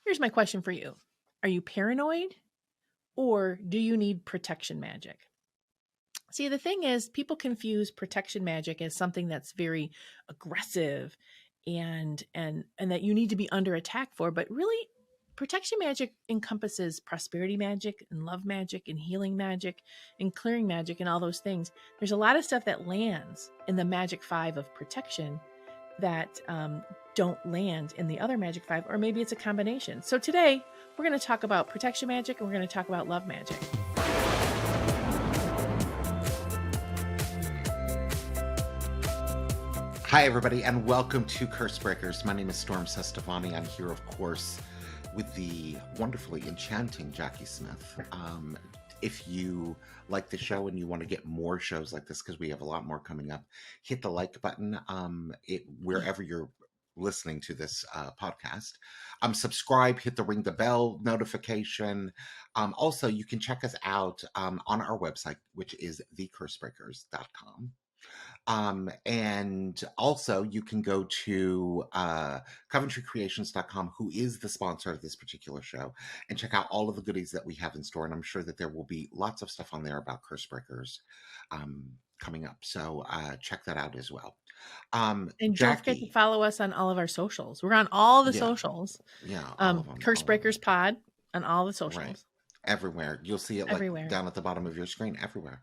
Here's my question for you. Are you paranoid or do you need protection magic? See, the thing is, people confuse protection magic as something that's very aggressive and that you need to be under attack for, but really protection magic encompasses prosperity magic and love magic and healing magic and clearing magic and all those things. There's a lot of stuff that lands in the magic 5 of protection that don't land in the other magic 5, or maybe it's a combination. So today we're going to talk about protection magic and we're going to talk about love magic. Hi, everybody, and welcome to Curse Breakers. My name is Storm Sestavani. I'm here, of course, with the wonderfully enchanting Jacki Smith. If you like the show and you want to get more shows like this, because we have a lot more coming up, hit the like button wherever you're listening to this podcast. Subscribe, hit the ring the bell notification. Also, you can check us out on our website, which is thecursebreakers.com. And also you can go to CoventryCreations.com, who is the sponsor of this particular show, and check out all of the goodies that we have in store. And I'm sure that there will be lots of stuff on there about Curse Breakers coming up. So check that out as well. And don't forget to Jacki, follow us on all of our socials. We're on all the yeah, socials. all of them. Curse Breakers Pod on all the socials. Right. Everywhere. You'll see it like Everywhere. down at the bottom of your screen. Everywhere.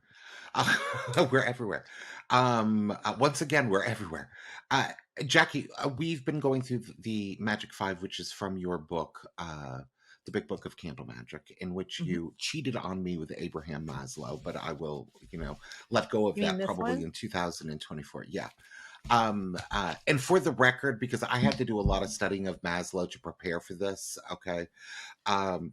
We're everywhere. Once again, we're everywhere. Jacki, we've been going through the Magic 5, which is from your book, The Big Book of Candle Magic, in which you cheated on me with Abraham Maslow, but I will, let go of You mean that this probably one? in 2024. Yeah. And for the record, because I had to do a lot of studying of Maslow to prepare for this, okay?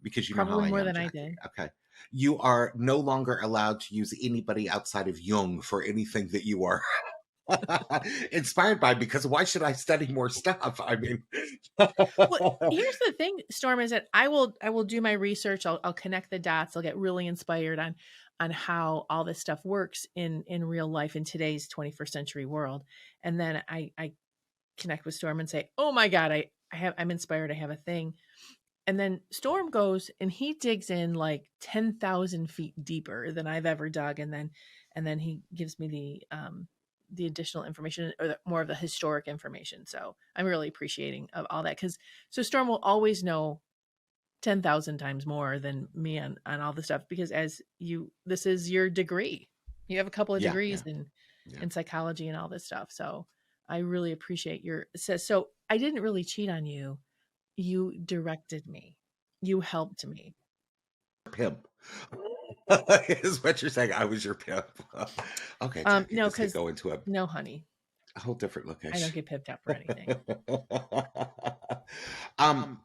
Because you know how Probably I more am, than I Jacki. did. Okay. You are no longer allowed to use anybody outside of Jung for anything that you are inspired by, because why should I study more stuff? I mean, Well, here's the thing, Storm, is that I will do my research. I'll connect the dots. I'll get really inspired on how all this stuff works in real life in today's 21st century world. And then I connect with Storm and say, oh my God, I'm inspired. I have a thing. And then Storm goes and he digs in like 10,000 feet deeper than I've ever dug. And then he gives me the additional information or more of the historic information. So I'm really appreciating of all that. So Storm will always know 10,000 times more than me on all the stuff, because this is your degree. You have a couple of yeah, degrees yeah, in psychology and all this stuff. So I really appreciate so I didn't really cheat on you. You directed me. You helped me. pimp. Is what you're saying. I was your pimp. Okay, Jacki, No, this could because go into a no, honey, whole different I don't location. get pipped up for anything. um,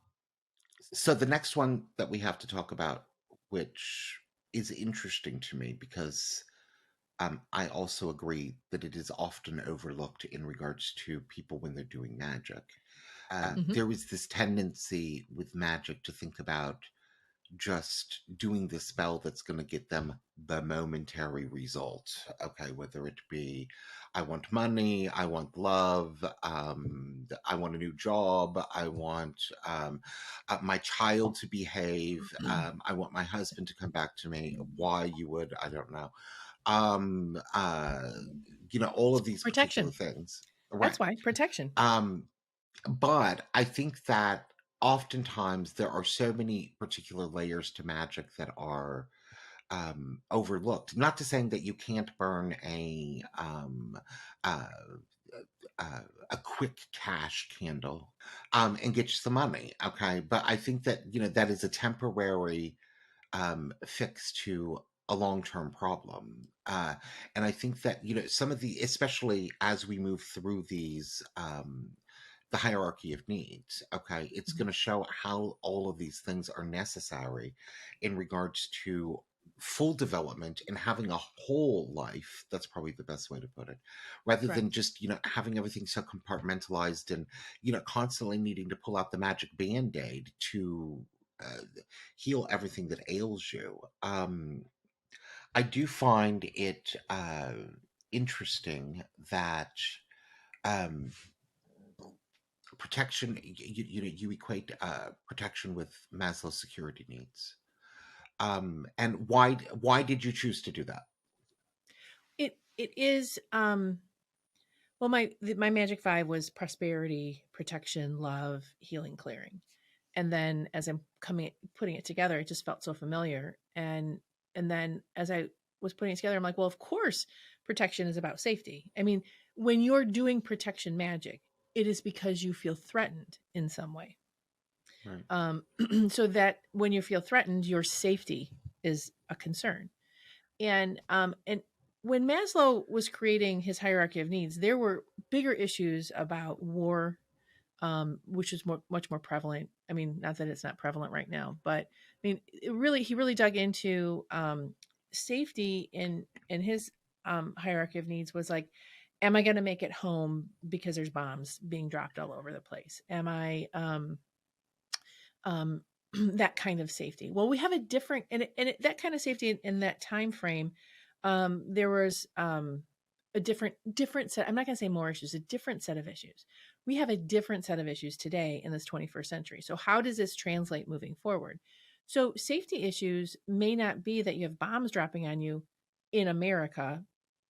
so the next one that we have to talk about, which is interesting to me because I also agree that it is often overlooked in regards to people when they're doing magic. Mhm. There is this tendency with magic to think about just doing the spell that's going to get them the momentary result. Okay, whether it be I want money, I want love, I want a new job, I want my child to behave, I want my husband to come back to me. Why you would, I don't know. Um, uh, all of these particular Protection. things. That's Right. why protection. Um, but I think that oftentimes there are so many particular layers to magic that are overlooked. Not to saying that you can't burn uh, a quick cash candle and get you some money, okay? But I think that that is a temporary fix to a long-term problem. And I think that some of the, especially as we move through these the hierarchy of needs, okay, it's Mhm. going to show how all of these things are necessary in regards to full development and having a whole life. That's probably the best way to put it, rather than Correct. just having everything so compartmentalized and constantly needing to pull out the magic band-aid to uh, heal everything that ails you. I do find it interesting that um, protection. You equate protection with Maslow's security needs. And why did you choose to do that? It is well, my magic five was prosperity, protection, love, healing, clearing. And then as I'm coming putting it together, it just felt so familiar. And then as I was putting it together, I'm like, well, of course, protection is about safety. I mean, when you're doing protection magic, it is because you feel threatened in some way. Right. So that when you feel threatened, your safety is a concern. And when Maslow was creating his hierarchy of needs, there were bigger issues about war, which is much more prevalent. I mean, not that it's not prevalent right now, but I mean, he really dug into safety in his hierarchy of needs was like, am I going to make it home because there's bombs being dropped all over the place? Am I um, that kind of safety? Well, we have a different that kind of safety in that time frame. There was a different set. I'm not going to say more issues, a different set of issues. We have a different set of issues today in this 21st century. So how does this translate moving forward? So safety issues may not be that you have bombs dropping on you in America,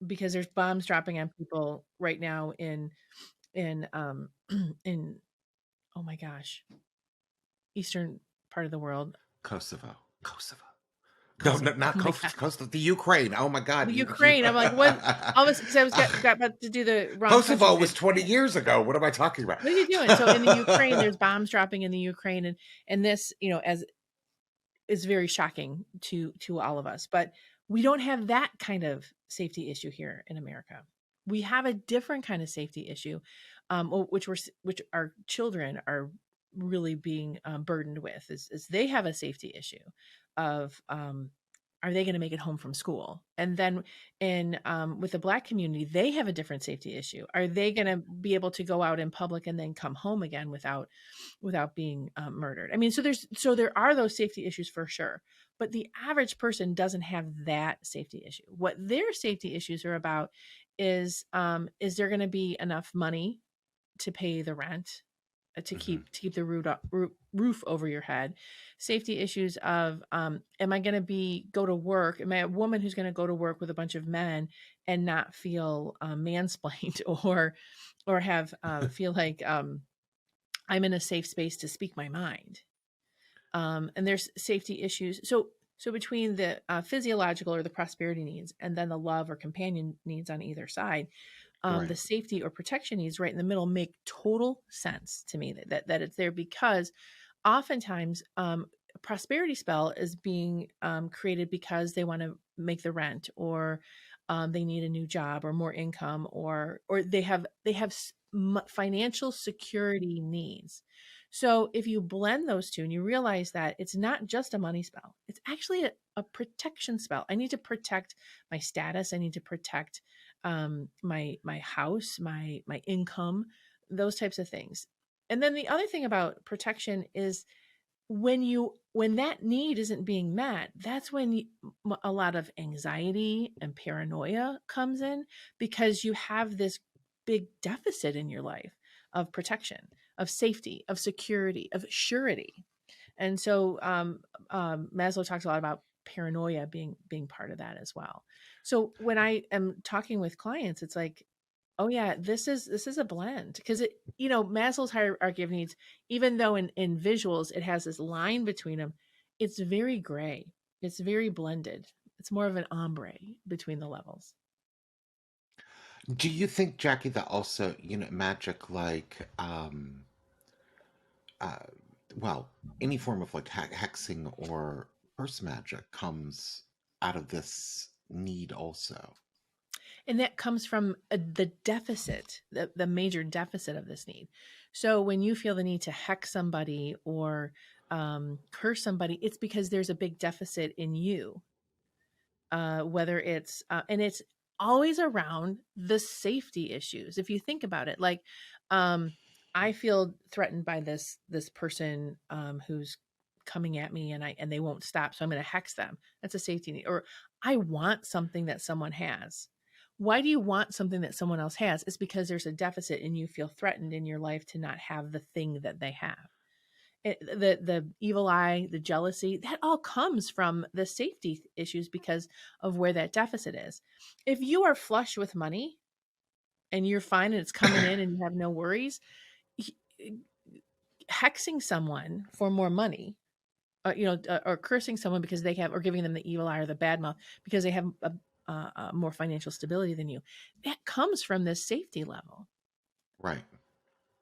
because there's bombs dropping on people right now in in oh my gosh, eastern part of the world. Kosovo. Kosovo. No, Kosovo. not Oh my god. Kosovo. The Ukraine. Oh my God. The You Ukraine. I'm like, what? All this because I was got about to do the wrong countries. Kosovo was 20 years ago. What am I talking about? What are you doing? So in the Ukraine, there's bombs dropping in the Ukraine, and this, as is very shocking to all of us. But we don't have that kind of safety issue here in America. We have a different kind of safety issue, which our children are really being burdened with. Is they have a safety issue of are they going to make it home from school? And then in with the Black community, they have a different safety issue. Are they going to be able to go out in public and then come home again without being murdered? I mean, so there are those safety issues for sure, but the average person doesn't have that safety issue. What their safety issues are about is there going to be enough money to pay the rent, Mhm. to keep the roof over your head? Safety issues of am I going to be go to work? Am I a woman who's going to go to work with a bunch of men and not feel mansplained or have feel like I'm in a safe space to speak my mind? And there's safety issues. So between the physiological or the prosperity needs and then the love or companion needs on either side, the Right. safety or protection needs right in the middle make total sense to me that it's there, because oftentimes a prosperity spell is being created because they want to make the rent, or they need a new job or more income, or they have financial security needs. So if you blend those two and you realize that it's not just a money spell, it's actually a protection spell. I need to protect my status. I need to protect my house, my income, those types of things. And then the other thing about protection is when that need isn't being met, that's when a lot of anxiety and paranoia comes in, because you have this big deficit in your life of protection, of safety, of security, of surety. And so Maslow talks a lot about paranoia being part of that as well. So when I am talking with clients, it's like, oh yeah, this is a blend, because Maslow's hierarchy of needs, even though in visuals it has this line between them, it's very gray. It's very blended. It's more of an ombre between the levels. Do you think, Jackie, that also, magic like, uh, well, any form of like hexing or curse magic comes out of this need also? And that comes from the deficit, the major deficit of this need. So when you feel the need to hex somebody or curse somebody, it's because there's a big deficit in you, whether it's and it's always around the safety issues. If you think about it, like um, I feel threatened by this person who's coming at me, and they won't stop, so I'm going to hex them. That's a safety need. Or I want something that someone has. Why do you want something that someone else has? It's because there's a deficit and you feel threatened in your life to not have the thing that they have. The evil eye, the jealousy, that all comes from the safety issues because of where that deficit is. If you are flush with money and you're fine and it's coming in and you have no worries, hexing someone for more money, or cursing someone because they have, or giving them the evil eye or the bad mouth because they have more financial stability than you, that comes from this safety level. Right.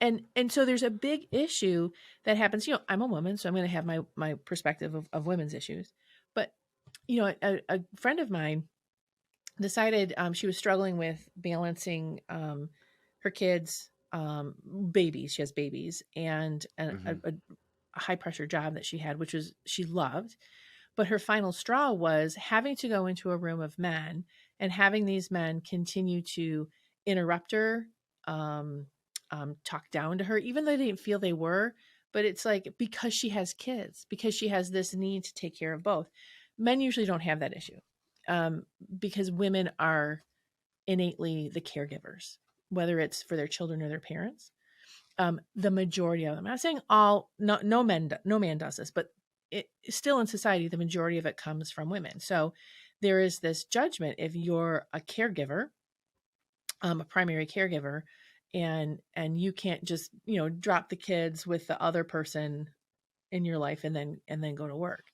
And so there's a big issue that happens. I'm a woman, so I'm going to have my perspective of women's issues. But a friend of mine decided, she was struggling with balancing her kids, babies. She has babies, and Hmm. a high pressure job that she had, which was she loved. But her final straw was having to go into a room of men and having these men continue to interrupt her, um, talk down to her, even though they didn't feel they were. But it's like, because she has kids, because she has this need to take care of both. Men usually don't have that issue, um, because women are innately the caregivers, whether it's for their children or their parents. The majority of them. I'm not saying all. No man does this, but still in society, the majority of it comes from women. So there is this judgment if you're a caregiver, a primary caregiver, and you can't just drop the kids with the other person in your life and then go to work.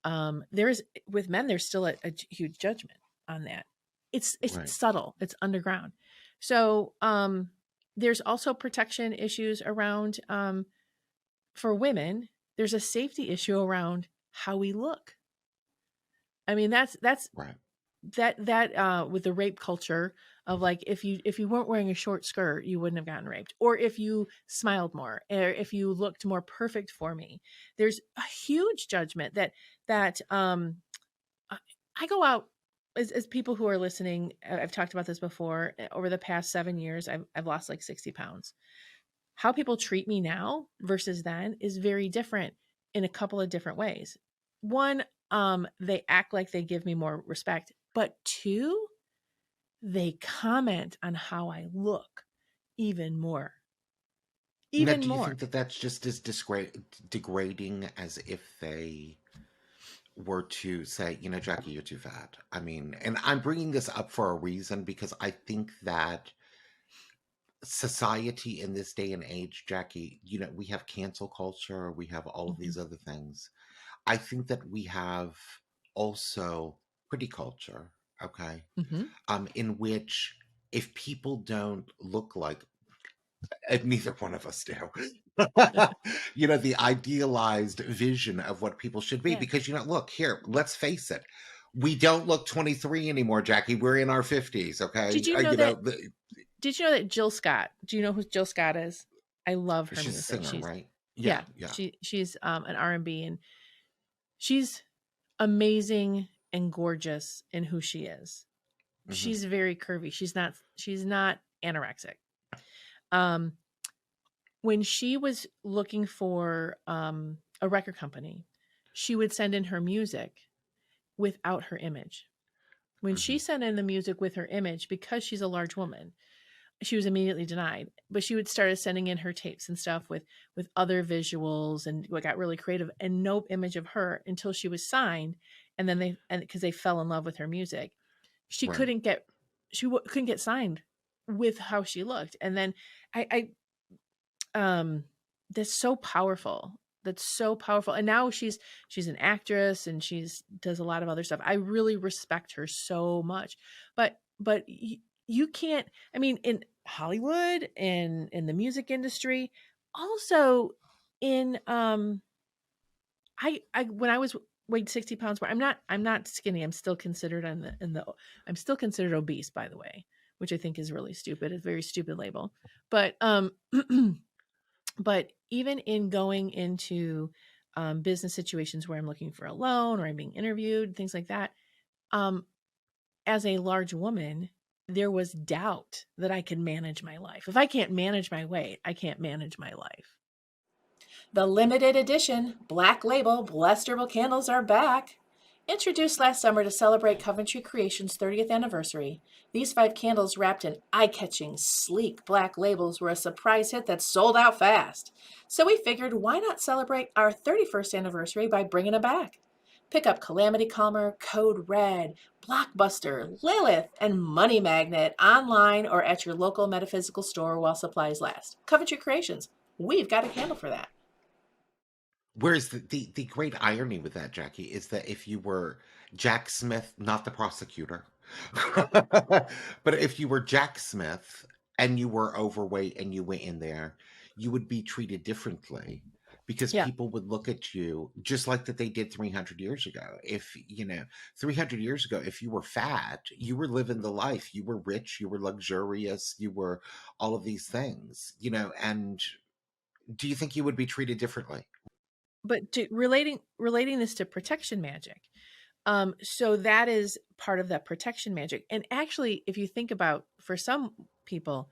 There is, with men, there's still a huge judgment on that. It's Right. subtle, it's underground. So there's also protection issues around, for women. There's a safety issue around how we look. I mean, that's Right. that with the rape culture of, like, if you weren't wearing a short skirt, you wouldn't have gotten raped, or if you smiled more, or if you looked more perfect for me. There's a huge judgment that I I go out, as people who are listening. I've talked about this before. Over the past 7 years, I've lost like 60 pounds. How people treat me now versus then is very different in a couple of different ways. One, they act like they give me more respect, but two, they comment on how I look even more, Now, even do you more. think that that's just as degrading as if they were to say, Jackie, you're too fat? I mean, and I'm bringing this up for a reason because I think that society in this day and age, Jackie, we have cancel culture, we have all of Mhm, these other things. I think that we have also pretty culture, okay, mhm. in which if people don't look like, and neither one of us do, the idealized vision of what people should be, Yeah. because look here, let's face it, we don't look 23 anymore, Jackie. We're in our 50s, Did okay? you know that did you know that Jill Scott, do you know who Jill Scott is? I love her She's a music. singer, right? Yeah, Yeah, yeah. she's an R&B, and she's amazing and gorgeous in who she is. Hmm. She's very curvy. She's not anorexic. Um, when she was looking for a record company, she would send in her music without her image. When Hmm. she sent in the music with her image, because she's a large woman, she was immediately denied. But she would start sending in her tapes and stuff with other visuals, and what got really creative, and no image of her until she was signed. And then because they fell in love with her music, she Right. couldn't get couldn't get signed with how she looked. And then um that's so powerful. That's so powerful. And now she's an actress, and she's does a lot of other stuff. I really respect her so much. But you can't, I mean, in Hollywood and in the music industry, also in I when I was weighed 60 pounds more. I'm not skinny. I'm still considered I'm still considered obese, by the way, which I think is really stupid. It's a very stupid label. But but even in going into business situations where I'm looking for a loan, or I'm being interviewed, things like that, um, as a large woman, there was doubt that I could manage my life. If I can't manage my weight, I can't manage my life. The limited edition Black Label Blessed Herbal candles are back. Introduced last summer to celebrate Coventry Creations' 30th anniversary, these 5 candles wrapped in eye-catching, sleek black labels were a surprise hit that sold out fast. So we figured, why not celebrate our 31st anniversary by bringing it back? Pick up Calamity Calmer, Code Red, Blockbuster, Lilith, and Money Magnet online or at your local metaphysical store while supplies last. Coventry Creations, we've got a candle for that. Whereas the great irony with that, Jackie, is that if you were Jack Smith, not the prosecutor, but if you were Jack Smith and you were overweight and you went in there, you would be treated differently because Yeah. people would look at you just like that they did 300 years ago. If, 300 years ago, if you were fat, you were living the life, you were rich, you were luxurious, you were all of these things, and do you think you would be treated differently? But relating this to protection magic, so that is part of that protection magic. And actually, if you think about, for some people,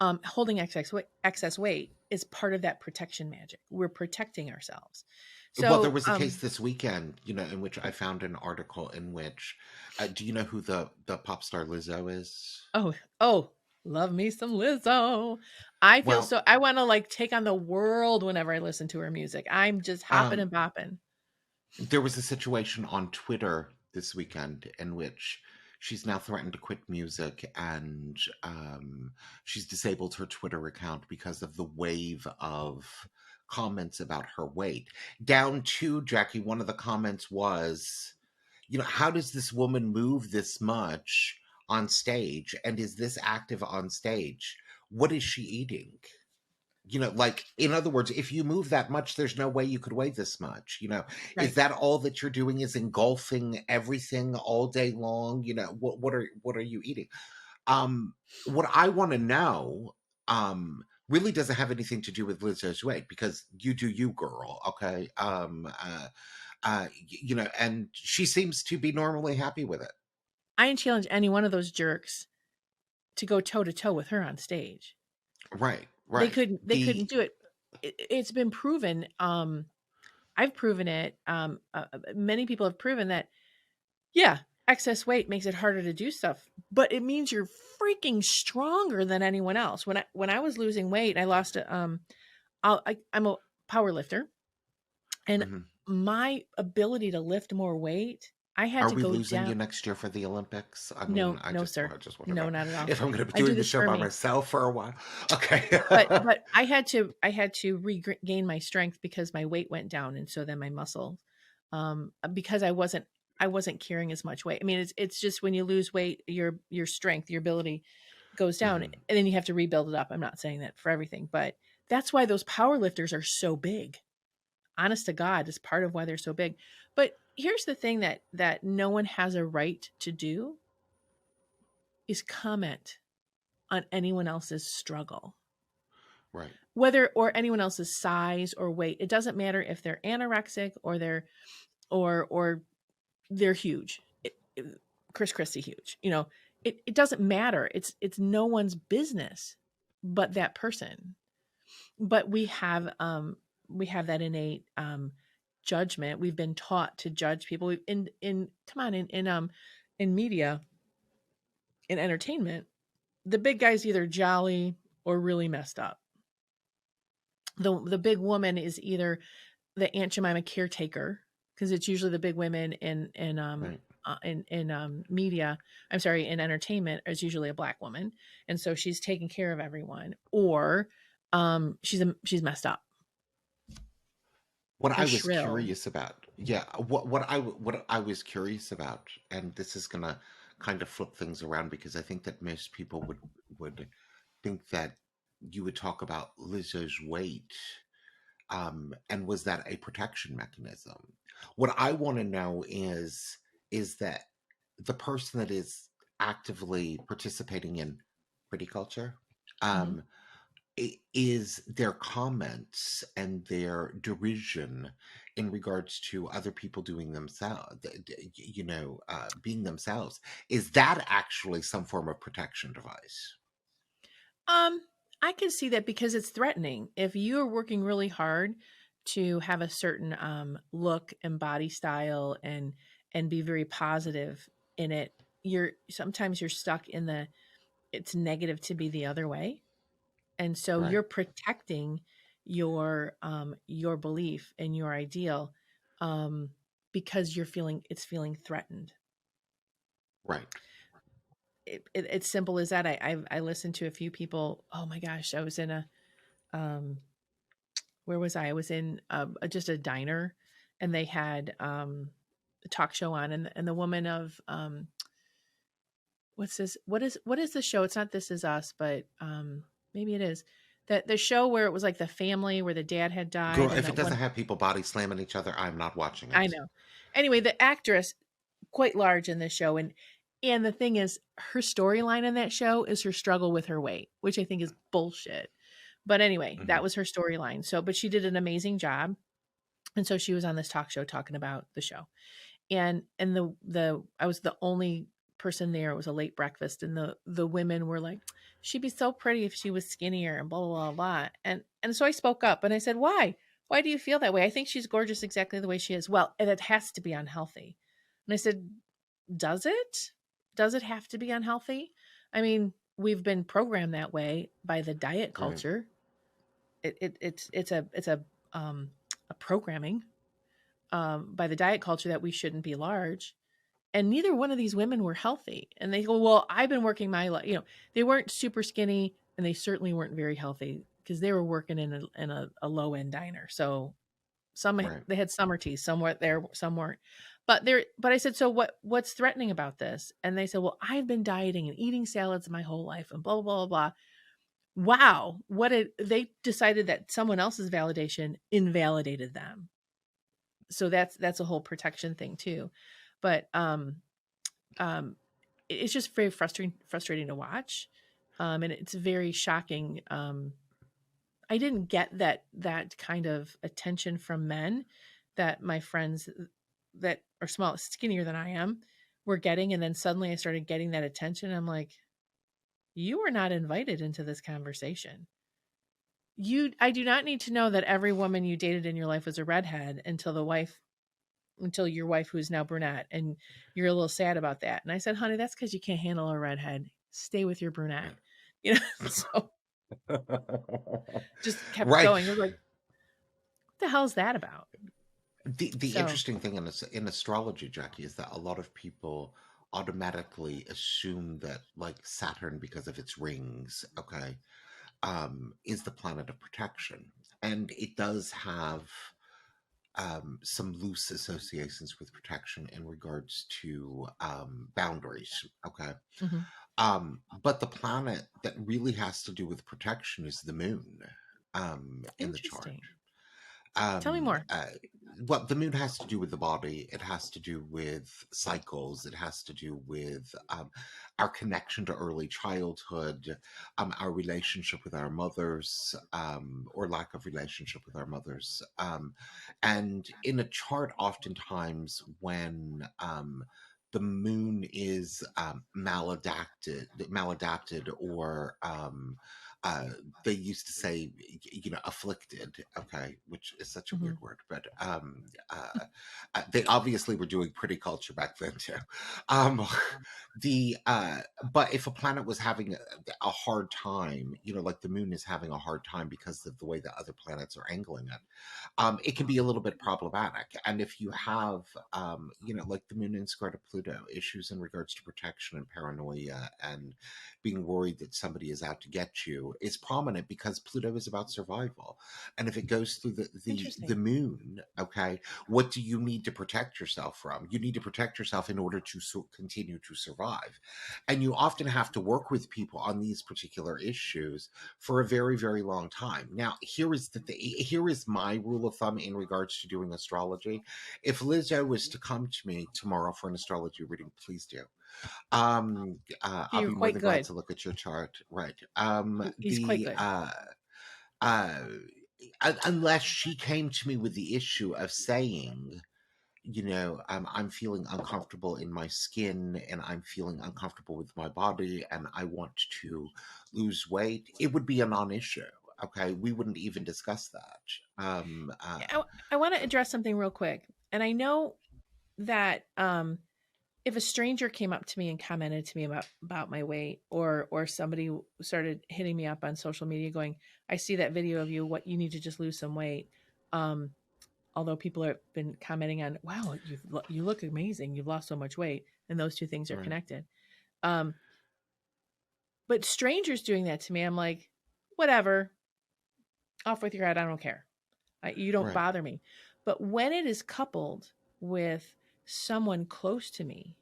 holding excess weight is part of that protection magic. We're protecting ourselves. Well, there So, was a case this weekend, in which I found an article in which, do you know who the pop star Lizzo is? oh, love me some Lizzo. I feel Well, so. I want to like take on the world whenever I listen to her music. I'm just hopping um, and bopping. there was a situation on Twitter this weekend in which she's now threatened to quit music, and she's disabled her Twitter account because of the wave of comments about her weight. Down to, Jackie, one of the comments was, how does this woman move this much on stage? And is this active on stage? What is she eating? Like, in other words, if you move that much, there's no way you could weigh this much. Is Right. that all that you're doing is engulfing everything all day long? What are you eating? Um, what I want to know, really doesn't have anything to do with Lizzo's weight because you do you, girl. Okay. And she seems to be normally happy with it. I challenge any one of those jerks to go toe to toe with her on stage. Right, They right. couldn't they The couldn't do it. It's been proven. I've proven it. Many people have proven that, yeah, excess weight makes it harder to do stuff, but it means you're freaking stronger than anyone else. When I was losing weight, I lost a I'm a power lifter, and Mhm. my ability to lift more weight, I had Are to we go losing you down. next year for the Olympics? I mean, No, I no, just sir. I just want to No, know not at all. if I'm going to be I do doing the this show for by me. myself for a while. Okay. But I had to regain my strength because my weight went down, and so then my muscle, because I wasn't carrying as much weight. I mean, it's just when you lose weight, your strength, your ability goes down, Mhm. and then you have to rebuild it up. I'm not saying that for everything, but that's why those power lifters are so big. Honest to God, is part of why they're so big. But here's the thing that no one has a right to do is comment on anyone else's struggle, Right. whether or anyone else's size or weight. It doesn't matter if they're anorexic or they're huge. Chris Christie huge. It doesn't matter. It's no one's business but that person. But we have that innate judgment. We've been taught to judge people. In come on, in media, in entertainment, the big guy's either jolly or really messed up. The big woman is either the Aunt Jemima caretaker, because it's usually the big women Right. in media. I'm sorry, in entertainment is usually a black woman, and so she's taking care of everyone, or she's messed up What or I was shrill. curious about, yeah, what I was curious about, and this is gonna kind of flip things around because I think that most people would think that you would talk about Lizzo's weight, and was that a protection mechanism? What I want to know is that the person that is actively participating in pretty culture, Mhm. um, is their comments and their derision in regards to other people doing themselves, being themselves, is that actually some form of protection device? Um, I can see that because it's threatening. If you are working really hard to have a certain look and body style and be very positive in it, you're sometimes you're stuck in the it's negative to be the other way. And so Right. you're protecting your belief and your ideal, um, because you're feeling it's feeling threatened. Right. It's simple as that. I listened to a few people. Oh my gosh, I was in a um, where was I? I was in just a diner, and they had a talk show on, and the woman of what's this? What is the show? It's not This Is Us, but maybe it is. That the show where it was like the family where the dad had Girl, died and if it that doesn't one. have people body slamming each other, I'm not watching I it. know. Anyway, the actress quite large in this show, and the thing is her storyline in that show is her struggle with her weight, which I think is bullshit. But anyway, that Hmm. was her storyline. So but she did an amazing job. And so she was on this talk show talking about the show. And the I was the only person there. It was a late breakfast, and the women were like, she'd be so pretty if she was skinnier and blah blah blah blah. And so I spoke up and I said, why do you feel that way? I think she's gorgeous exactly the way she is. Well, and it has to be unhealthy. And I said, does it? Does it have to be unhealthy? I mean, we've been programmed that way by the diet Right. culture. It's a programming by the diet culture that we shouldn't be large. And neither one of these women were healthy. And they go, well, I've been working my life. They weren't super skinny, and they certainly weren't very healthy because they were working in a low end diner. So some Right. they had summer teas, some were there, some weren't. But I said, so what's threatening about this? And they said, well, I've been dieting and eating salads my whole life and blah blah blah blah. Wow, they decided that someone else's validation invalidated them. So that's a whole protection thing too. But um it's just very frustrating to watch. And it's very shocking. I didn't get that kind of attention from men that my friends that are small skinnier than I am were getting, and then suddenly I started getting that attention. I'm like, you were not invited into this conversation. I do not need to know that every woman you dated in your life was a redhead until your wife, who's now brunette, and you're a little sad about that. And I said, honey, that's because you can't handle a redhead. Stay with your brunette. Right. So just kept Right. going. I was like, what the hell is that about? The So, interesting thing in astrology, Jackie, is that a lot of people automatically assume that like Saturn, because of its rings, okay, is the planet of protection. And it does have some loose associations with protection in regards to boundaries, okay? mhm. But the planet that really has to do with protection is the moon in the chart. Interesting. Tell me um more. uh, well, the moon has to do with the body, it has to do with cycles, it has to do with our connection to early childhood, our relationship with our mothers, or lack of relationship with our mothers, and in a chart oftentimes when the moon is maladapted, or uh, they used to say, afflicted, okay, which is such a Mhm. weird word, but they obviously were doing pretty culture back then too. Um, but if a planet was having a hard time, like the moon is having a hard time because of the way that other planets are angling it, it can be a little bit problematic. And if you have, like the moon in square to Pluto, issues in regards to protection and paranoia and being worried that somebody is out to get you, is prominent because Pluto is about survival. And if it goes through the Interesting. moon, okay, what do you need to protect yourself from? You need to protect yourself in order to continue to survive. And you often have to work with people on these particular issues for a very, very long time. Now, here is my rule of thumb in regards to doing astrology. If Lizzo was to come to me tomorrow for an astrology reading, please do. I'll You're be more quite than glad good. to look at your chart. Right. He's quite The good. uh, unless she came to me with the issue of saying, I'm feeling uncomfortable in my skin, and I'm feeling uncomfortable with my body, and I want to lose weight, it would be a non-issue. Okay, we wouldn't even discuss that. I want to address something real quick. And I know that if a stranger came up to me and commented to me about my weight, or somebody started hitting me up on social media going, I see that video of you, what you need to just lose some weight. Um, although people have been commenting on, wow, you look amazing, you've lost so much weight, and those two things are Right. connected. Um, but strangers doing that to me, I'm like, whatever, off with your head, I don't care. You don't Right. bother me. But when it is coupled with someone close to me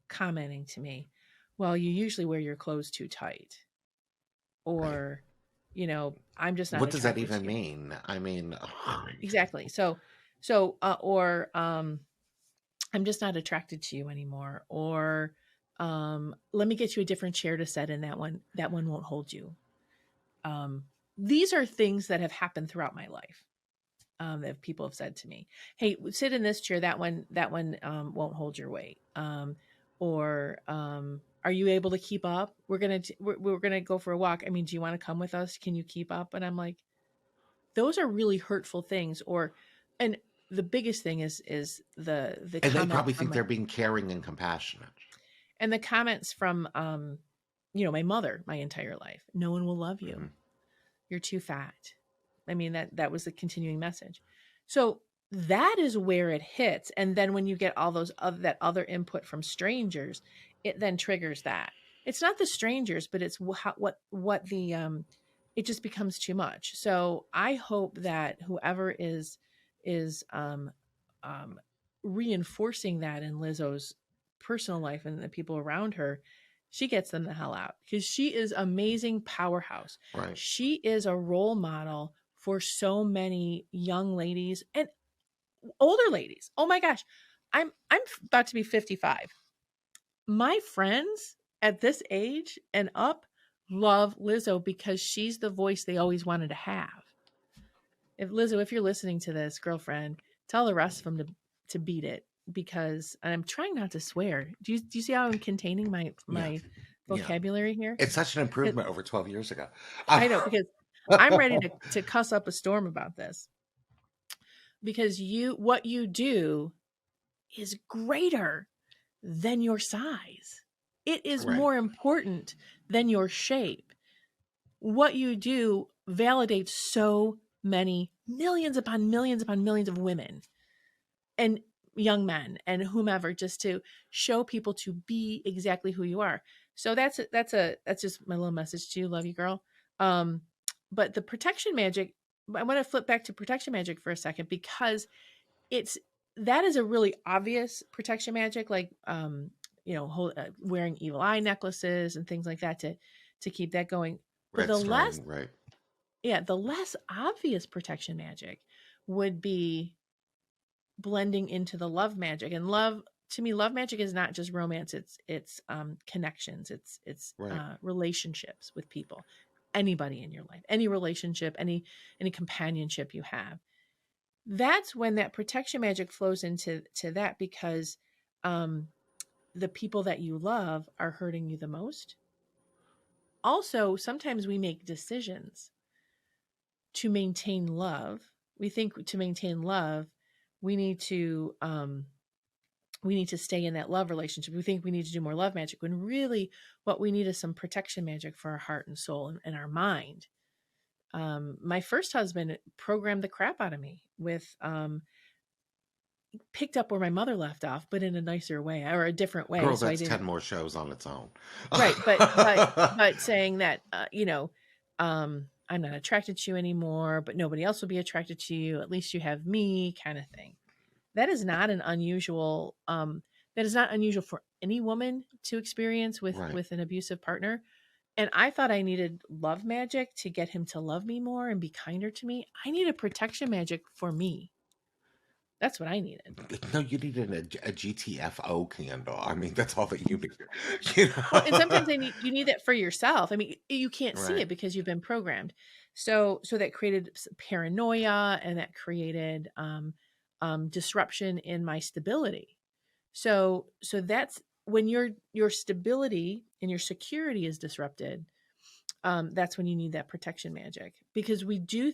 commenting to me, well, you usually wear your clothes too tight, Right. or, I'm just not What does that attracted even to you. mean? I mean, Exactly. Or I'm just not attracted to you anymore. Or, let me get you a different chair to set in, that one won't hold you. Um, these are things that have happened throughout my life. That people have said to me, "Hey, sit in this chair. That one won't hold your weight." Or are you able to keep up? We're gonna go for a walk. I mean, do you want to come with us? Can you keep up? And I'm like, those are really hurtful things. And the biggest thing is the and they comment probably from think they're being caring and compassionate. the comments from my mother my entire life. No one will love you. Hmm. You're too fat. I mean, that was the continuing message. So that is where it hits. And then when you get all that other input from strangers, it then triggers that. It's not the strangers, but it's what the it just becomes too much. So I hope that whoever is um reinforcing that in Lizzo's personal life and the people around her, she gets them the hell out, because she is amazing powerhouse. Right. She is a role model for so many young ladies and older ladies. Oh my gosh. I'm about to be 55. My friends at this age and up love Lizzo because she's the voice they always wanted to have. If Lizzo, if you're listening to this, girlfriend, tell the rest of them to beat it, because and I'm trying not to swear. Do you see how I'm containing my Yeah. my Yeah. vocabulary here? It's such an 'Cause improvement over 12 years ago. I know, because I'm ready to cuss up a storm about this, because what you do is greater than your size. It is Right. more important than your shape. What you do validates so many millions upon millions of women and young men and whomever, just to show people to be exactly who you are. So that's just my little message to you. Love you, girl. Um, but the protection magic, I want to flip back to protection magic for a second, because it's that is a really obvious protection magic, like wearing evil eye necklaces and things like that to keep that going. But Red string. Right. the less obvious protection magic would be blending into the love magic. And love, to me, love magic is not just romance. It's connections. It's Right. relationships with people, anybody in your life, any relationship, any companionship you have. That's when that protection magic flows into that, because um the people that you love are hurting you the most. Also, sometimes we make decisions to maintain love. We think to maintain love, we need to um we need to stay in that love relationship. We think we need to do more love magic, when really what we need is some protection magic for our heart and soul and our mind. My first husband programmed the crap out of me with picked up where my mother left off, but in a nicer way or a different way. Girl, So I that's didn't. 10 more shows on its own. Right, but saying that, I'm not attracted to you anymore, but nobody else will be attracted to you. At least you have me, kind of thing. That is not an unusual. That is not unusual for any woman to experience with Right. an abusive partner. And I thought I needed love magic to get him to love me more and be kinder to me. I needed protection magic for me. That's what I needed. No, you needed a GTFO candle. I mean, that's all that you need. You Well, and sometimes know? you need that for yourself. I mean, you can't see Right. it because you've been programmed. So that created paranoia, and that created disruption in my stability. So that's when your stability and your security is disrupted. That's when you need that protection magic, because we do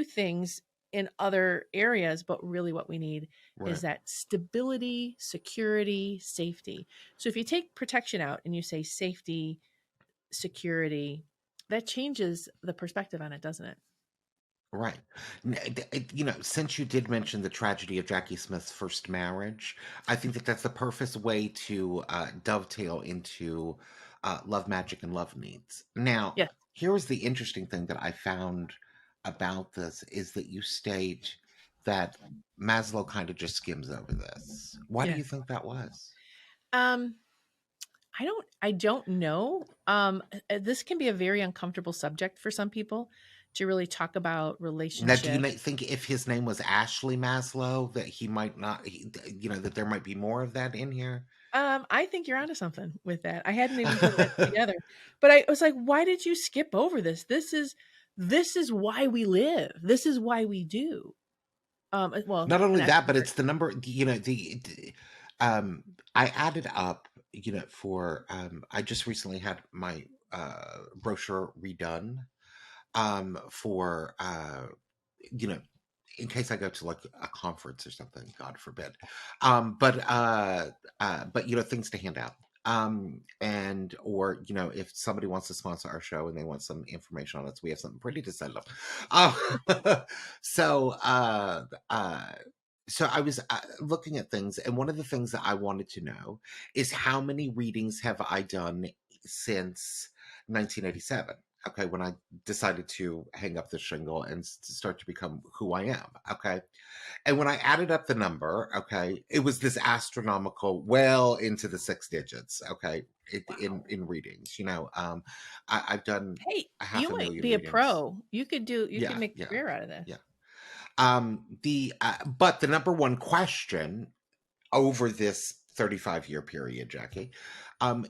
things in other areas, but really what we need is Right. that stability, security, safety. So if you take protection out and you say safety, security, that changes the perspective on it, doesn't it? Right. Since you did mention the tragedy of Jackie Smith's first marriage, I think that that's the perfect way to dovetail into love magic and love needs. Now, Yeah. here was the interesting thing that I found about this is that you state that Maslow kind of just skims over this. Why do Yeah. you think that was? Um, I don't know. This can be a very uncomfortable subject for some people to really talk about Now, do you relationships. think if his name was Ashley Maslow that he might not, that there might be more of that in here? I think you're onto something with that. I hadn't even put that together. But I was like, why did you skip over this? This is why we live. This is why we do. Well, Not only that's that, but part. it's the number, um, I added up, I just recently had my brochure redone for, you know, in case I go to like a conference or something, God forbid. But things to hand out. And or if somebody wants to sponsor our show and they want some information on us, we have something pretty to send them. Uh, so uh uh so I was looking at things, and one of the things that I wanted to know is how many readings have I done since 1987? Okay, when I decided to hang up the shingle and start to become who I am. Okay. And when I added up the number, okay, it was this astronomical, well into the six digits. Okay. Wow. In readings, I've done Hey, a half you a might million be a readings. pro. You could Yeah. make a Yeah. career out of this. Yeah. But the number one question over this 35-year period, Jackie, when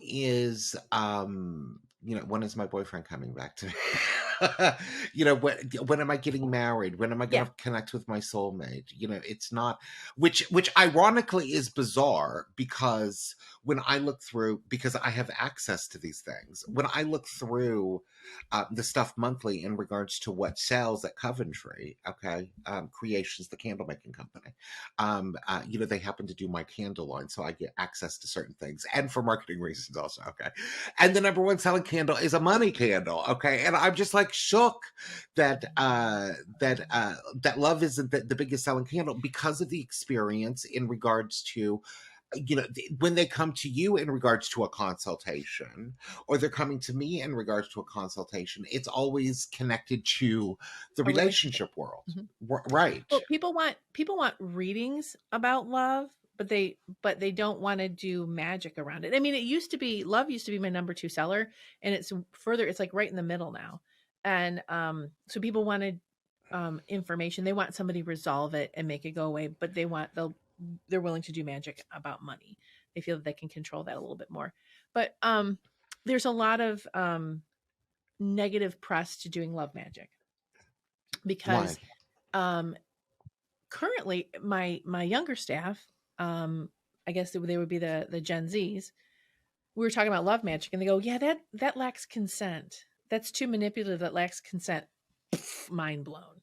is my boyfriend coming back to me? When am I getting married? When am I going Yeah. to connect with my soulmate? It's not, which ironically is bizarre, because when I look through, because I have access to these things, when I look through the stuff monthly in regards to what sells at Coventry, okay, Creations, the candle making company, they happen to do my candle line, so I get access to certain things, and for marketing reasons also. Okay, and the number one selling candle is a money candle. Okay, and I'm just like shook that love isn't the biggest selling candle because of the experience in regards to when they come to you in regards to a consultation, or they're coming to me in regards to a consultation, it's always connected to the A relationship. relationship world. Mhm. Right. Well, people want readings about love, but they don't want to do magic around it. I mean, it used to be love used to be my number two seller, and it's like right in the middle now. And so people wanted information. They want somebody to resolve it and make it go away, but they're willing to do magic about money. They feel that they can control that a little bit more. But there's a lot of negative press to doing love magic Why? because um currently my younger staff, um I guess they would be the Gen Z's. We were talking about love magic and they go, yeah, that lacks consent, that's too manipulative, that lacks consent. Mind blown.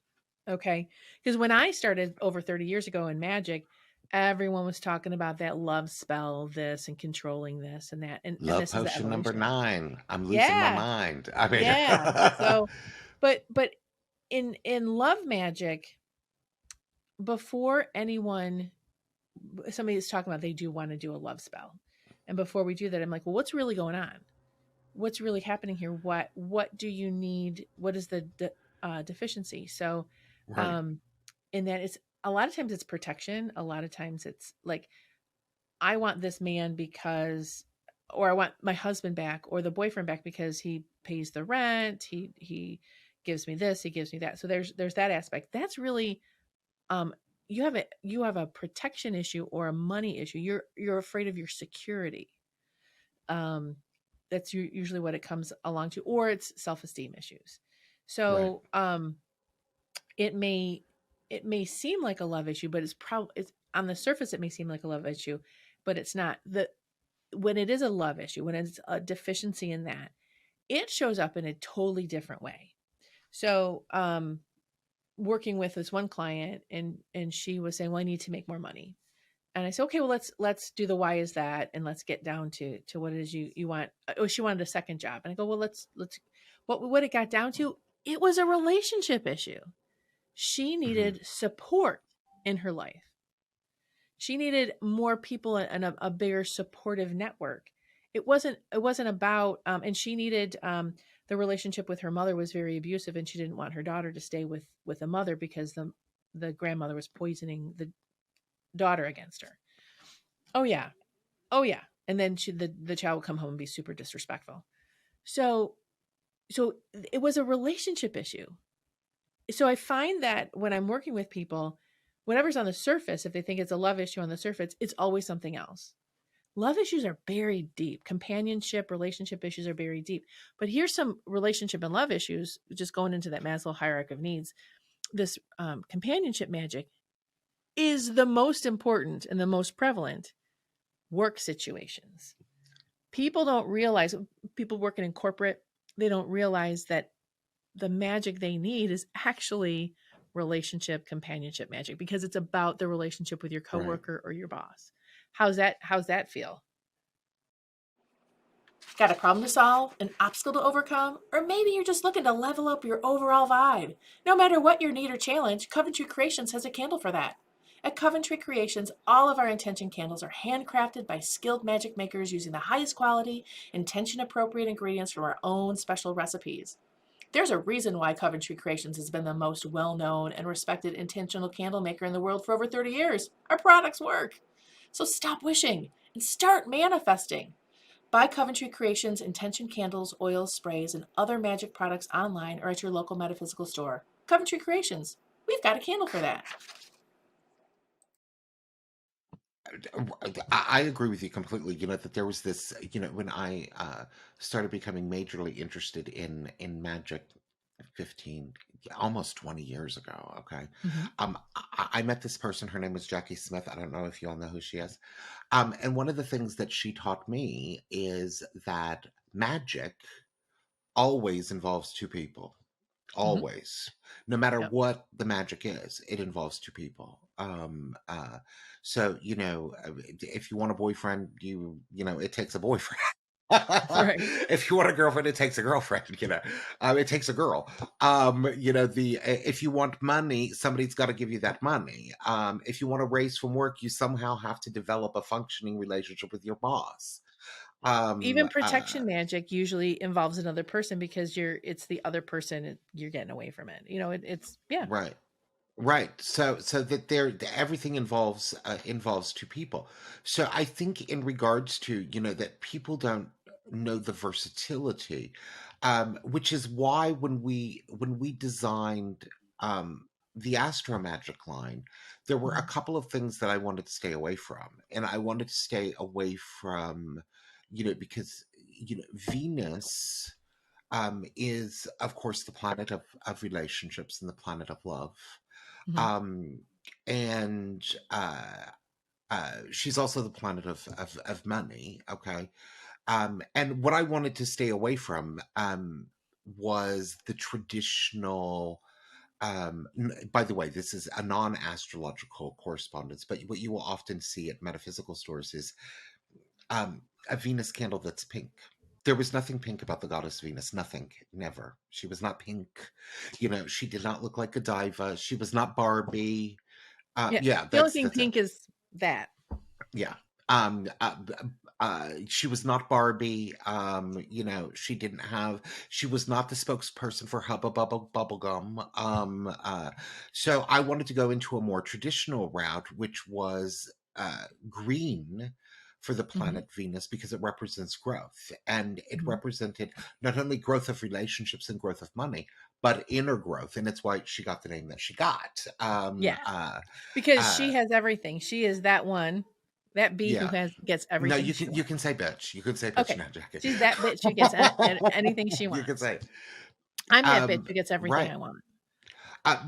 Okay, because when I started over 30 years ago in magic, everyone was talking about that love spell, this and controlling this and that, and Love this is the potion number evolution. 9. I'm losing my Yeah. mind. I mean, Yeah. So but in love magic, before anyone somebody is talking about they do want to do a love spell. And before we do that, I'm like, well, what's really going on? What's really happening here? What do you need? What is the deficiency? So, right. um, in that it's a lot of times it's protection. A lot of times it's like I want this man because, or I want my husband back or the boyfriend back because he pays the rent. He gives me this. He gives me that. So there's that aspect. That's really um you have a protection issue or a money issue. You're afraid of your security. um that's usually what it comes along to, or it's self-esteem issues. Right. So it may it may seem like a love issue, but it's on the surface it may seem like a love issue, but it's not. The When it is a love issue, when it's a deficiency in that, it shows up in a totally different way. So working with this one client, and she was saying, "Well, I need to make more money." And I said, "Okay, well, let's do the why is that, and let's get down to what it is you want." Oh, she wanted a second job, and I go, "Well, let's what it got down to, it was a relationship issue. She Hmm. needed support in her life. She needed more people and a bigger supportive network. It wasn't about and she needed the relationship with her mother was very abusive, and she didn't want her daughter to stay with a mother because the grandmother was poisoning the daughter against her. Oh yeah. Oh yeah. And then the child would come home and be super disrespectful. So so it was a relationship issue. So I find that when I'm working with people, whatever's on the surface, if they think it's a love issue on the surface, it's always something else. Love issues are buried deep. Companionship, relationship issues are buried deep. But here's some relationship and love issues, just going into that Maslow hierarchy of needs. This companionship magic is the most important and the most prevalent work situations. People don't realize, people working in corporate, they don't realize that the magic they need is actually relationship companionship magic, because it's about the relationship with your Right. coworker or your boss. How's that feel? Got a problem to solve, an obstacle to overcome, or maybe you're just looking to level up your overall vibe? No matter what your need or challenge, Coventry Creations has a candle for that. At Coventry Creations, all of our intention candles are handcrafted by skilled magic makers using the highest quality, intention appropriate ingredients from our own special recipes. There's a reason why Coventry Creations has been the most well known and respected intentional candle maker in the world for over 30 years. Our products work. So stop wishing and start manifesting. Buy Coventry Creations intention candles, oils, sprays, and other magic products online or at your local metaphysical store. Coventry Creations. We've got a candle for that. I agree with you completely. That there was this, when I started becoming majorly interested in magic 15, almost 20 years ago. Okay. Mhm. I met this person. Her name was Jackie Smith. I don't know if you all know who she is. And one of the things that she taught me is that magic always involves two people. Mhm. Always. No matter Yep. what the magic is, it involves two people. So, if you want a boyfriend, it takes a boyfriend. Right. If you want a girlfriend, it takes a girlfriend. It takes a girl. The if you want money, somebody's got to give you that money. If you want to raise from work, you somehow have to develop a functioning relationship with your boss. um Even uh protection magic usually involves another person, because it's the other person you're getting away from it. It's yeah. right. Right. So that everything involves two people. So I think in regards to, that people don't know the versatility, which is why when we designed the Astro Magic line, there were a Mhm. couple of things that I wanted to stay away from. And I wanted to stay away from, because Venus is of course the planet of relationships and the planet of love. Mhm. um, and she's also the planet of money. Okay. And what I wanted to stay away from was the traditional. By the way, this is a non-astrological correspondence, but what you will often see at metaphysical stores is a Venus candle that's pink. There was nothing pink about the goddess Venus. Nothing. Never. She was not pink. She did not look like a diva. She was not Barbie. Yeah. Yeah, The only that's thing it. pink is that. Yeah. Um, uh, she was not Barbie. She didn't have. She was not the spokesperson for Hubba Bubba Bubblegum. So I wanted to go into a more traditional route, which was green for the Mhm. planet Venus because it represents growth, and it Mhm. represented not only growth of relationships and growth of money, but inner growth, and it's why she got the name that she got. Yeah. Because Uh, she has everything. She is that one, that bee who yeah. has gets No, everything you she can you wants. can say bitch. You can say bitch Okay. now, Jackie. She's that bitch who gets anything she You can wants. say it. I'm that bitch who gets everything Right. I want.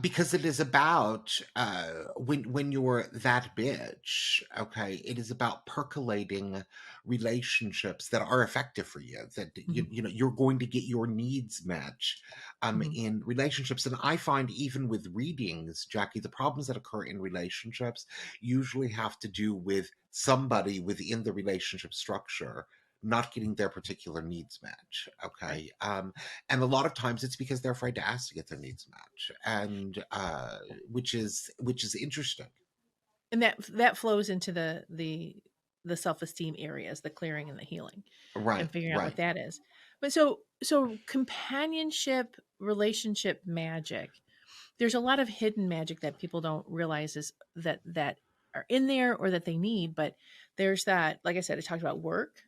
Because it is about when you're that bitch, okay, it is about percolating relationships that are effective for you, that Mhm, you know you're going to get your needs met mhm, in relationships. And I find even with readings, Jackie, the problems that occur in relationships usually have to do with somebody within the relationship structure not getting their particular needs met. right. Okay. And a lot of times it's because they're afraid to ask to get their needs met, and which is interesting. And that flows into the self-esteem areas, the clearing and the healing, Right, and figuring out what right, that is. But so companionship, relationship magic, there's a lot of hidden magic that people don't realize is that are in there or that they need. But there's that, like I said, I talked about work,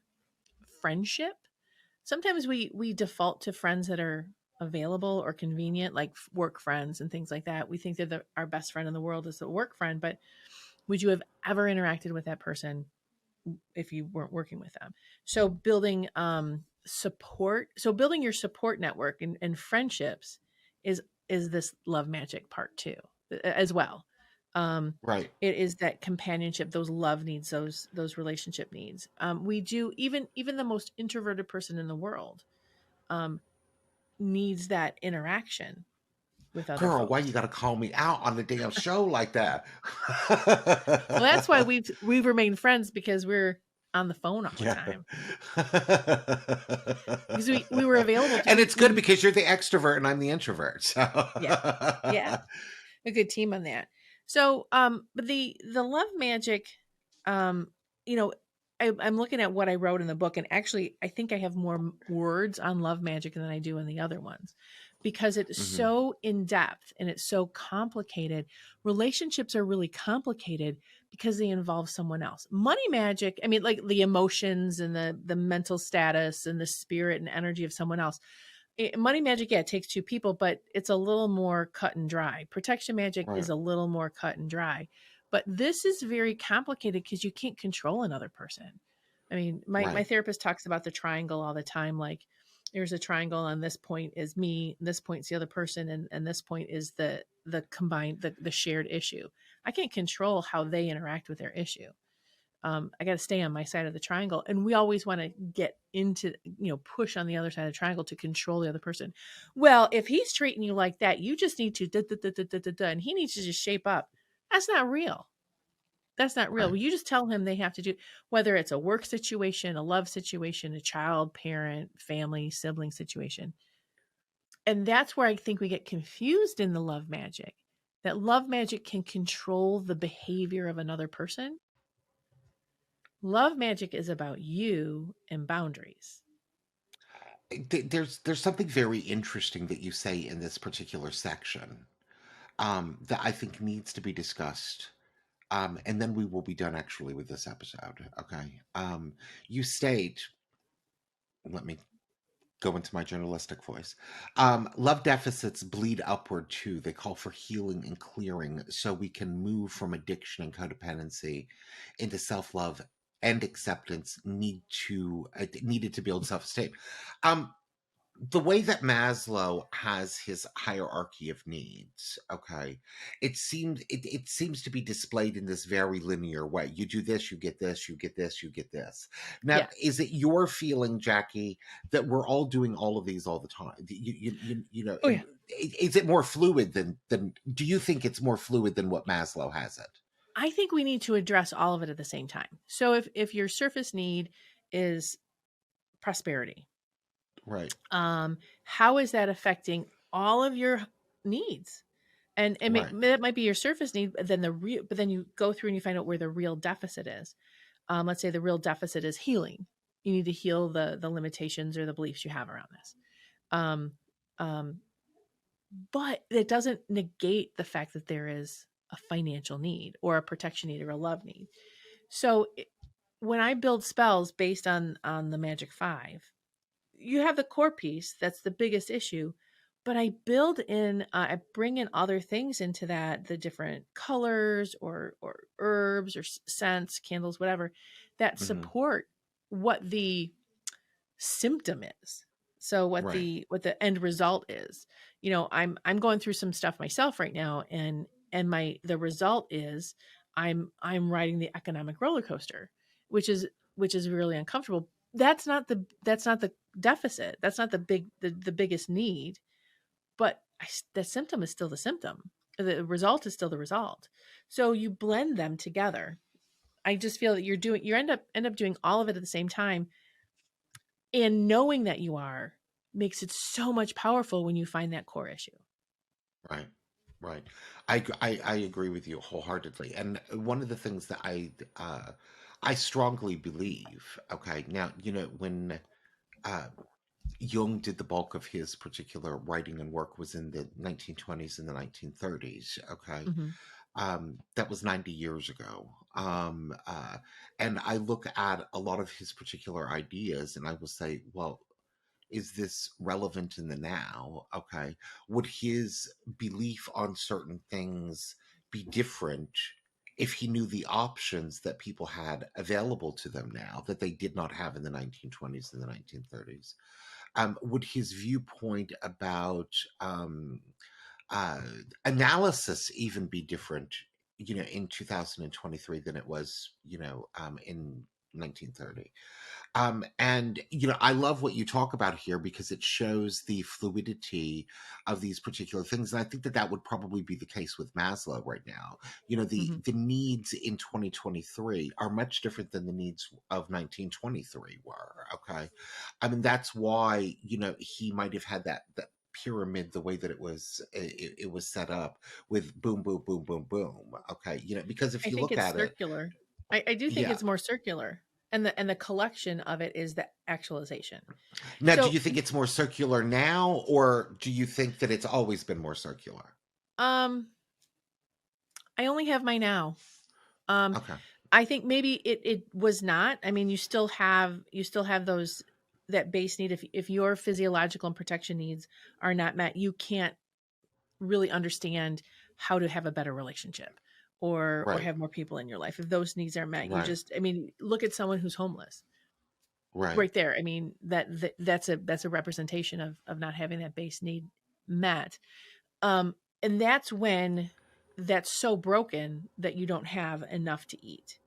friendship. Sometimes we default to friends that are available or convenient, like work friends and things like that. We think that our best friend in the world is a work friend, but would you have ever interacted with that person if you weren't working with them? So building support, so building your support network and friendships is this love magic part too, as well. um right. it is that companionship, those love needs, those relationship needs. We do, even the most introverted person in the world um needs that interaction with other Girl, why folks. you gotta call me out on the damn show like that? Well, that's why we've remained friends, because we're on the phone all the Yeah. time, because we were available to And we it's good we because you're the extrovert and I'm the introvert. So yeah, yeah, a good team on that. So, but the love magic, um, you know, I'm looking at what I wrote in the book, and actually, I think I have more words on love magic than I do in the other ones, because it's Mhm. so in depth and it's so complicated. Relationships are really complicated because they involve someone else. Money magic, I mean, like the emotions and the mental status and the spirit and energy of someone else. Money magic, yeah, it takes two people, but it's a little more cut and dry. Protection magic is Right, a little more cut and dry. But this is very complicated because you can't control another person. I mean, my right, therapist talks about the triangle all the time. Like, there's a triangle, and this point is me, this point's the other person, and this point is the combined, the shared issue. I can't control how they interact with their issue. I got to stay on my side of the triangle. And we always want to get into, push on the other side of the triangle to control the other person. Well, if he's treating you like that, you just need to, da, da, da, da, da, da, da, and he needs to just shape up. That's not real. That's not real. right. Well, you just tell him they have to do, whether it's a work situation, a love situation, a child, parent, family, sibling situation. And that's where I think we get confused in the love magic, that love magic can control the behavior of another person. Love magic is about you and boundaries. There's something very interesting that you say in this particular section, that I think needs to be discussed. And then we will be done actually with this episode. Okay. You state, let me go into my journalistic voice. Love deficits bleed upward too. They call for healing and clearing so we can move from addiction and codependency into self love and acceptance needed to build self esteem. Um, the way that Maslow has his hierarchy of needs, okay, it seems to be displayed in this very linear way. You do this, you get this, you get this, you get this. Now, Yes. is it your feeling, Jackie, that we're all doing all of these all the time? You know, Oh, yeah. is it more fluid than? Do you think it's more fluid than what Maslow has it? I think we need to address all of it at the same time. So if your surface need is prosperity, Right, how is that affecting all of your needs? And right, that might be your surface need, but then you go through and you find out where the real deficit is. Let's say the real deficit is healing. You need to heal the limitations or the beliefs you have around this. Um, um, but it doesn't negate the fact that there is a financial need or a protection need or a love need. So when I build spells based on the Magic 5, you have the core piece that's the biggest issue, but I build in I bring in other things into that, the different colors or herbs or scents, candles, whatever, that hmm support what the symptom is. So Right. what the end result is, I'm going through some stuff myself right now, and my the result is I'm riding the economic roller coaster, which is really uncomfortable. That's not the deficit. That's not the biggest need, but the symptom is still the symptom. The result is still the result. So you blend them together. I just feel that you end up doing all of it at the same time, and knowing that you are makes it so much powerful when you find that core issue. Right. Right. I agree with you wholeheartedly. And one of the things that I strongly believe, okay, now, when uh, Jung did the bulk of his particular writing and work was in the 1920s and the 1930s, okay? Hmm. That was 90 years ago. And I look at a lot of his particular ideas and I will say, well, is this relevant in the now? Okay. Would his belief on certain things be different if he knew the options that people had available to them now that they did not have in the 1920s and the 1930s? Would his viewpoint about um, uh, analysis even be different, in 2023 than it was, in 1930? And I love what you talk about here because it shows the fluidity of these particular things, and I think that that would probably be the case with Maslow right now. Hmm. The needs in 2023 are much different than the needs of 1923 were. Okay, I mean that's why he might have had that pyramid the way that it was set up with boom boom boom boom boom. Okay, because if I you think look it's at it, circular. I do think yeah. it's more circular, and the collection of it is the actualization. Now, do So, you think it's more circular now, or do you think that it's always been more circular? um, I only have my now. Um, Okay. I think maybe it was not. I mean, you still have those that base need. If your physiological and protection needs are not met, you can't really understand how to have a better relationship or Right. have more people in your life. If those needs are met, you Right. just, I mean, look at someone who's homeless Right. right there. I mean, that's a representation of not having that base need met. And that's when that's so broken that you don't have enough to eat.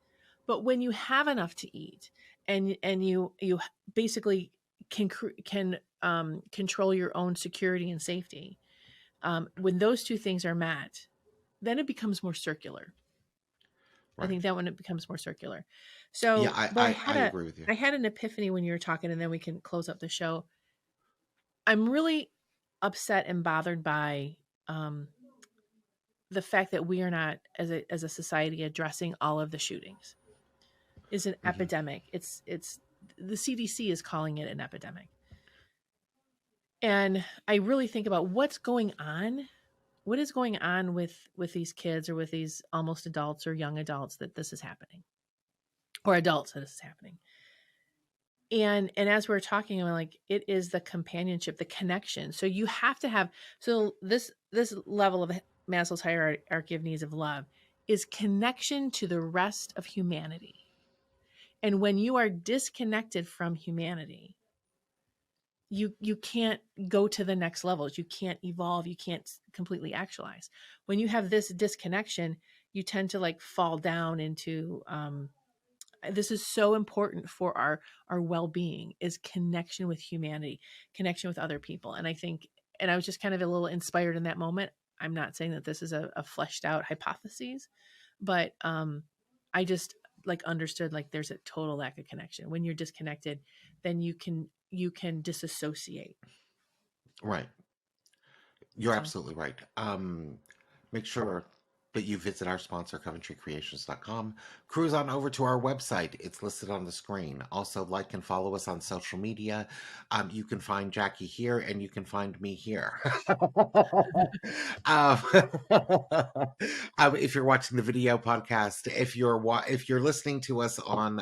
But when you have enough to eat, and you basically can control your own security and safety, when those two things are met, then it becomes more circular. I Right. think that when it becomes more circular. Yeah, So, but I agree with you. I had an epiphany when you were talking, and then we can close up the show. I'm really upset and bothered by um, the fact that we are not, as a society, addressing all of the shootings. Is an Hmm. epidemic. It's the CDC is calling it an epidemic, and I really think about what's going on. What is going on with these kids or with these almost adults or young adults that this is happening, or adults that this is happening? And as we are talking, I'm like, it is the companionship, the connection. So you have to have, so this level of Maslow's hierarchy of needs of love is connection to the rest of humanity. And when you are disconnected from humanity, you can't go to the next levels. You can't evolve. You can't completely actualize. When you have this disconnection, you tend to like fall down into this is so important for our well-being, is connection with humanity, connection with other people. And I think, and I was just kind of a little inspired in that moment. I'm not saying that this is a fleshed out hypothesis, but I just like understood like there's a total lack of connection. When you're disconnected, then you can disassociate. Right. You're So absolutely right. Make sure that you visit our sponsor, CoventryCreations.com. Cruise on over to our website. It's listed on the screen. Also, like and follow us on social media. You can find Jackie here, and you can find me here. um, if you're watching the video podcast, if you're listening to us on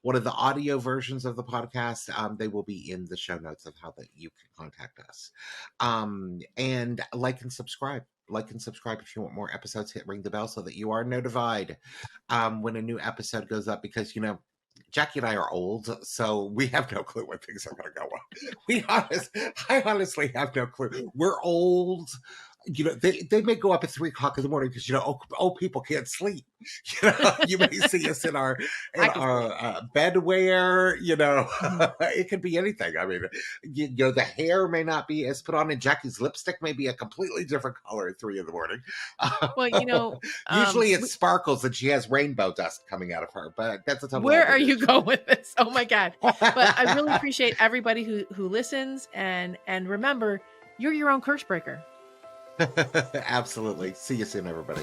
one of the audio versions of the podcast, they will be in the show notes of how that you can contact us. And like and subscribe. Like and subscribe if you want more episodes. Hit ring the bell so that you are notified when a new episode goes up, because Jacki and I are old, so we have no clue when things are going to go on. I honestly have no clue. We're old. They may go up at 3 o'clock in the morning because old people can't sleep. You may see us in our I can sleep. bedwear. Mhm. It could be anything. I mean, the hair may not be as put on, and Jackie's lipstick may be a completely different color at 3 in the morning. Well, Usually it sparkles and she has rainbow dust coming out of her, but that's a total where are other you issue. going with this? Oh my God. But I really appreciate everybody who listens, and remember, you're your own curse breaker. Absolutely. See you soon, everybody.